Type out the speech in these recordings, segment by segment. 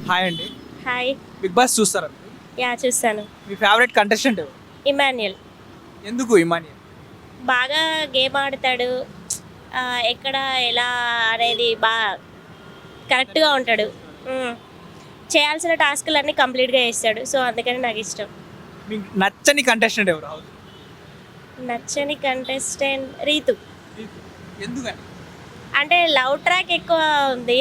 Hi అండి. Hi. Big boss చూస్తారా మీరు? యా చూస్తాను. మీ ఫేవరెట్ కంటెస్టెంట్ ఎవరు? ఇమాన్యుయల్. ఎందుకు ఇమానియల్? బాగా గేమ్ ఆడతాడు. ఎక్కడ ఎలా అనేది బాగా కరెక్ట్గా ఉంటాడు. చేయాల్సిన టాస్కులన్నీ కంప్లీట్గా చేస్తాడు. సో అందుకని నాకు ఇష్టం. మీకు నచ్చని కంటెస్టెంట్ ఎవరు? నచ్చని కంటెస్టెంట్ రీతు. ఎందుకని? అంటే లవ్ ట్రాక్ ఎక్కువ ఉంది.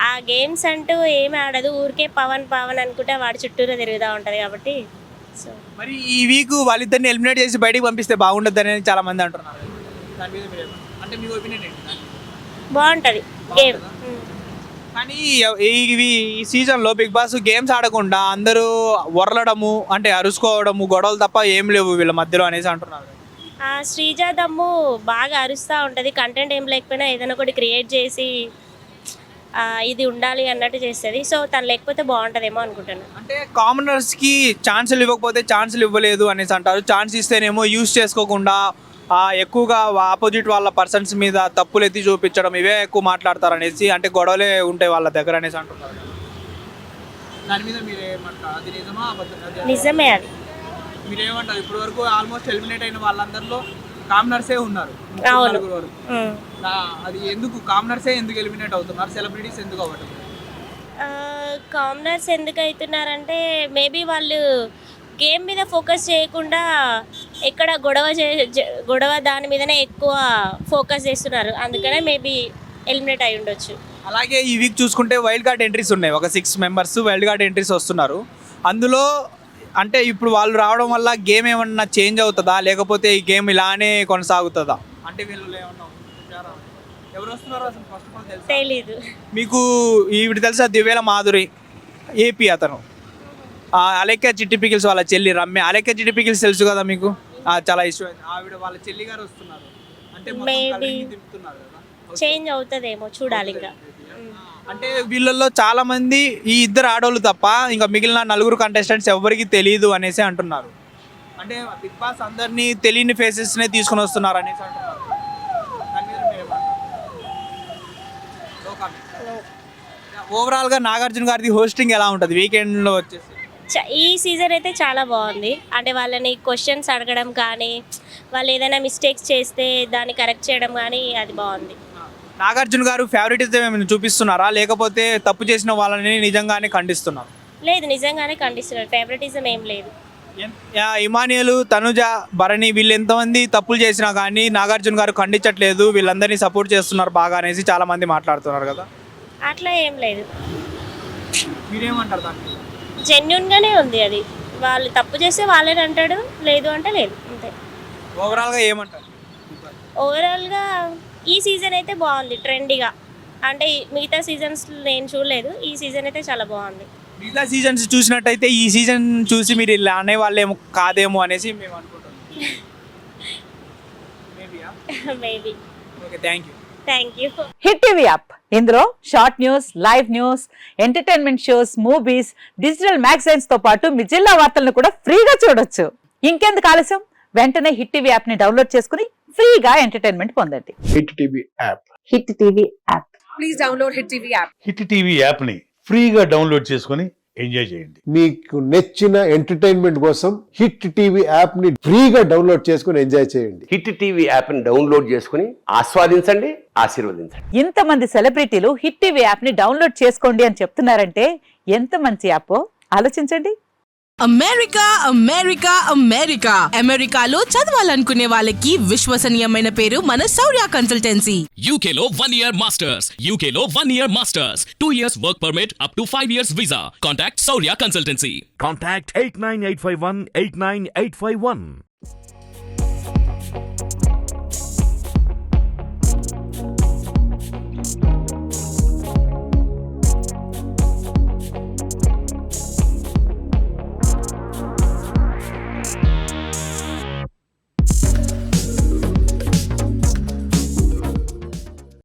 ఆ గేమ్స్ అంటూ ఏమి ఆడదు. ఊరికే పవన్ పవన్ అనుకుంటే వాడి చుట్టూరా తిరుగుతూ ఉంటుంది కాబట్టి. సో మరి ఈ వీక్ వాళ్ళిద్దరిని ఎలిమినేట్ చేసి బయటికి పంపిస్తే బాగుండద్దని చాలా మంది అంటున్నారు. దాని మీద అంటే మీ ఒపీనియన్ ఏంటి? బాగుంటుంది గేమ్. కానీ ఈ సీజన్లో బిగ్ బాస్ గేమ్స్ ఆడకుండా అందరూ వరలడము అంటే అరుసుకోవడము గొడవలు తప్ప ఏం లేవు వీళ్ళ మధ్యలో అనేసి అంటున్నారు. శ్రీజ దమ్ము బాగా అరుస్తూ ఉంటుంది. కంటెంట్ ఏం లేకపోయినా ఏదైనా ఒకటి క్రియేట్ చేసి ఇది ఉండాలి అన్నట్టు చేస్తుంది. సో తను లేకపోతే బాగుంటుందేమో అనుకుంటాను. అంటే కామనర్స్కి ఛాన్సులు ఇవ్వకపోతే ఛాన్సులు ఇవ్వలేదు అనేసి అంటారు. ఛాన్స్ ఇస్తేనేమో యూజ్ చేసుకోకుండా ఎక్కువగా ఆపోజిట్ వాళ్ళ పర్సన్స్ మీద తప్పులు ఎత్తి చూపించడం ఇవే ఎక్కువ మాట్లాడతారు అనేసి, అంటే గొడవలే ఉంటాయి వాళ్ళ దగ్గర అనేసి అంటున్నారు. దాని మీద మీరేమంటారు? అది నిజమా అబద్ధమా? నిజమే అది. మీరేమంటారు? ఇప్పటి వరకు ఆల్మోస్ట్ ఎలిమినేట్ అయిన వాళ్ళందరిలో కామనర్సే ఉన్నారు. అది ఎందుకు కామనర్సే ఎందుకు ఎలిమినేట్ అవుతున్నారు? సెలబ్రిటీస్ ఎందుకు అవ్వడం? కామనర్స్ ఎందుకు అవుతున్నారంటే మేబీ వాళ్ళు గేమ్ మీద ఫోకస్ చేయకుండా ఎక్కడ గొడవ దాని మీదనే ఎక్కువ ఫోకస్ చేస్తున్నారు. అందుకనే మేబీ ఎలిమినేట్ అయి ఉండొచ్చు. అలాగే ఈ వీక్ చూసుకుంటే వైల్డ్ కార్డ్ ఎంట్రీస్ ఉన్నాయి. ఒక 6 మెంబర్స్ వైల్డ్ కార్డ్ ఎంట్రీస్ వస్తున్నారు. అందులో అంటే ఇప్పుడు వాళ్ళు రావడం వల్ల గేమ్ ఏమన్నా చేంజ్ అవుతుందా, లేకపోతే ఈ గేమ్ ఇలానే కొనసాగుతుందా? అంటే వీళ్ళు ఎవరు వస్తున్నారో అసలు ఫస్ట్ ఆఫ్ ఆల్ తెలీదు. మీకు ఈవిడ తెలుసా? దివ్యేల మాధురి, ఏపీ అతను. అలెక్కా చిట్టి పికిల్స్ వాళ్ళ చెల్లి రమ్య. అలెక్కా చిట్టి పికిల్స్ తెలుసు కదా మీకు? చాలా ఇష్టం అయింది. ఆవిడ వాళ్ళ చెల్లి గారు వస్తున్నారు. అంటే మేబీ చేంజ్ అవుతుందేమో చూడాలి ఇంకా. అంటే వీళ్ళల్లో చాలా మంది ఈ ఇద్దరు ఆడోళ్ళు తప్ప ఇంకా మిగిలిన 4 కంటెస్టెంట్స్ ఎవరికి తెలియదు అనేసి అంటున్నారు. అంటే బిగ్ బాస్ అందరినీ తెలియని ఫేసెస్నే తీసుకుని వస్తున్నారు అనేసి అంటున్నారు. ఓవరాల్గా నాగార్జున గారిది హోస్టింగ్ ఎలా ఉంటుంది వీకెండ్లో వచ్చేసి? ఈ సీజన్ అయితే చాలా బాగుంది. అంటే వాళ్ళని క్వశ్చన్స్ అడగడం కానీ, వాళ్ళు ఏదైనా మిస్టేక్స్ చేస్తే దాన్ని కరెక్ట్ చేయడం కానీ అది బాగుంది. నాగార్జున గారు ఫేవరెటిజం ఏమైనా చూపిస్తున్నారా, లేకపోతే తప్పు చేసిన వాళ్ళని నిజంగానే ఖండిస్తున్నారు? లేదు, నిజంగానే ఖండిస్తున్నారు. ఫేవరెటిజం ఏం లేదు. ఇమానియల్, తనుజ, భరణి వీళ్ళు ఎంతమంది తప్పులు చేసినా కానీ నాగార్జున గారు ఖండించట్లేదు, వీళ్ళందరినీ సపోర్ట్ చేస్తున్నారు బాగా అనేసి చాలా మంది మాట్లాడుతున్నారు కదా. అట్లా ఏం లేదు. మీరేమంటారు దాన్ని? జెన్యున్గానే ఉంది అది. వాళ్ళు తప్పు చేస్తే వాళ్ళని అంటాడు, లేదు అంటే లేదు, అంతే. ఓవరాల్గా ఏమంటారు? ఓవరాల్గా ఈ సీజన్ అయితే బాగుంది, ట్రెండీగా. అంటే మిగతా సీజన్స్ నేను చూడలేదు, ఈ సీజన్ అయితే చాలా బాగుంది. మిగతా సీజన్స్ చూసినట్టయితే ఈ సీజన్ చూసి మీరు ఇలా అనేవాళ్ళేమో కాదేమో అనేసి మేము అనుకుంటున్నాం. Maybe. Okay, thank you. Hit TV app, ఇందులో short news, live news, entertainment shows, movies, digital magazines తో పాటు మీ జిల్లా వార్తలను కూడా ఫ్రీగా చూడొచ్చు. ఇంకెందుకు ఆలస్యం? వెంటనే హిట్ టీవీ యాప్ ని డౌన్లోడ్ చేసుకుని ఫ్రీగా ఎంటర్టైన్మెంట్ పొందండి. Hit TV app. Hit TV app. Please download hit TV app. Hit TV app ని ఫ్రీగా డౌన్లోడ్ చేసుకుని ఎంజాయ్ చేయండి. మీకు నచ్చిన ఎంటర్టైన్మెంట్ కోసం హిట్ టీవీ యాప్ ని ఫ్రీగా డౌన్లోడ్ చేసుకుని ఎంజాయ్ చేయండి. హిట్ టీవీ యాప్ ని డౌన్లోడ్ చేసుకుని ఆస్వాదించండి, ఆశీర్వదించండి. ఇంతమంది సెలబ్రిటీలు హిట్ టీవీ యాప్ ని డౌన్లోడ్ చేసుకోండి అని చెప్తున్నారంటే ఎంత మంచి యాప్ ఆలోచించండి. అమెరికా అమెరికా అమెరికా అమెరికాలో చదవాలనుకునే వాళ్ళకి విశ్వసనీయమైన పేరు మన శౌర్య కన్సల్టెన్సీ. UK లో 1 year masters. UK లో 1 year masters. 2 years work permit up to 5 years visa. Contact Saurya Consultancy. Contact 89851 89851.